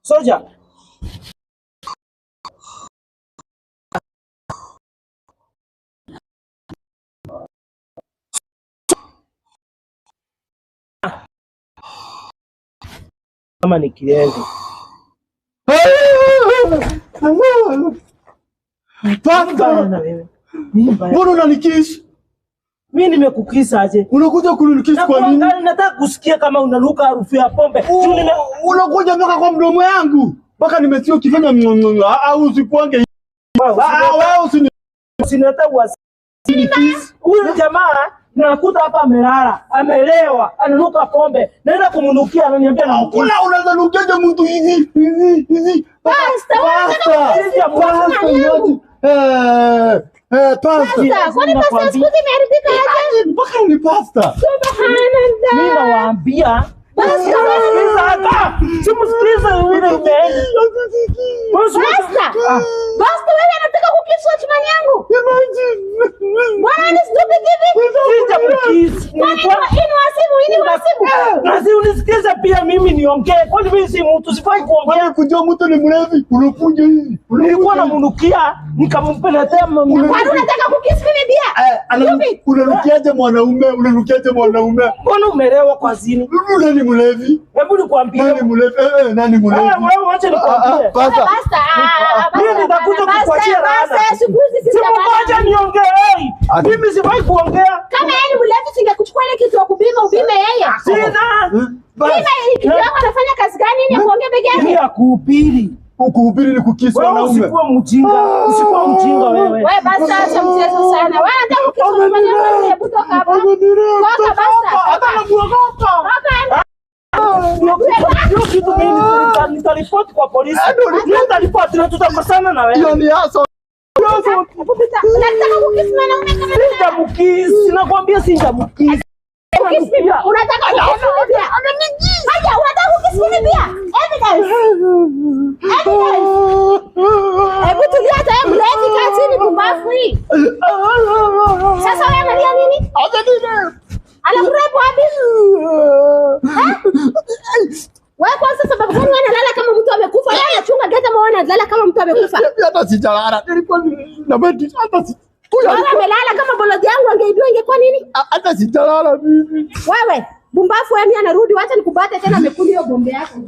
Soja. Kama ni kienzi. Pasta. Mbona unanikisi? Mimi nimekukisa aje? Unakuja kuninikisi kwa nini? Nataka kusikia kama unanuka harufu ya pombe. Unakuja mpaka kwa mdomo yangu. Mpaka nimesio kifanya au usiponge. Wewe usinileta usinileta. Huyu jamaa nakuta hapa amelala, amelewa, ananuka pombe. Naenda kumnukia ananiambia na kula unaweza nukiaje mtu hivi. Pasta. Pasta. Kwani pasta siku imeharibika aje? Mpaka ni pasta. Subhanallah. Mimi nawaambia Simusikiliza wewe umeenda. Basta wewe unataka kukiswa chumani yangu? Bwana ni stupid hivi? Sija kukisi. Ini wasibu. Nasi unisikiza pia mimi niongee. Kwani mimi si mtu sifai kuongea? Wewe kujua mtu ni mlevi, unakuja hivi. Nilikuwa namunukia, nikampelekea mama. Kwani unataka kukisi mimi pia? Unanukiaje mwanaume? Mbona umelewa kwa zini? Nani mlevi? Hebu nikwambie. Nani mlevi? Nani mlevi? Wewe acha nikwambie. Basta. Mimi nitakuja kukuachia laana. Ngoja niongee. Mimi sifai kuongea. Kama yeye ni mlevi singekuchukua ile kitu ya kupima ubime yeye. Sina. Bima kitu yako anafanya kazi gani ni kuongea peke yake? Ni ya kuhubiri. Kuhubiri ni kukisa wanaume. Wewe usikuwa mjinga. Usikuwa mjinga wewe. Wewe basta acha mchezo sana. Wewe unataka kukisa kufanya nini? Kutoka hapa. Toka basta. Hata nakuogopa. Hiyo kitu mimi nitaripoti kwa polisi. Nitaripoti na tutakosana na wewe. Hiyo ni hasa. Unataka kukisa mwanaume kama nini? Sijamkisi. Nakwambia sijamkisi. Unataka kukisa pia? Haja unataka kukisa pia? Evidence. Hebu tulia hata wewe mlevi kaa chini pumbafu hii. Sasa wewe unalia nini? Anakurepo wapi? Wewe kwa sasa sababu gani unalala kama mtu amekufa? Wewe unachunga geta kama unalala kama mtu amekufa. Hata sijalala. Nilikuwa na beti hata si. Wewe umelala kama bolodi yangu angeibiwa ingekuwa nini? Hata sijalala mimi. Wewe bumbafu wewe, mimi anarudi, acha nikubate tena amekuli hiyo bombe yako.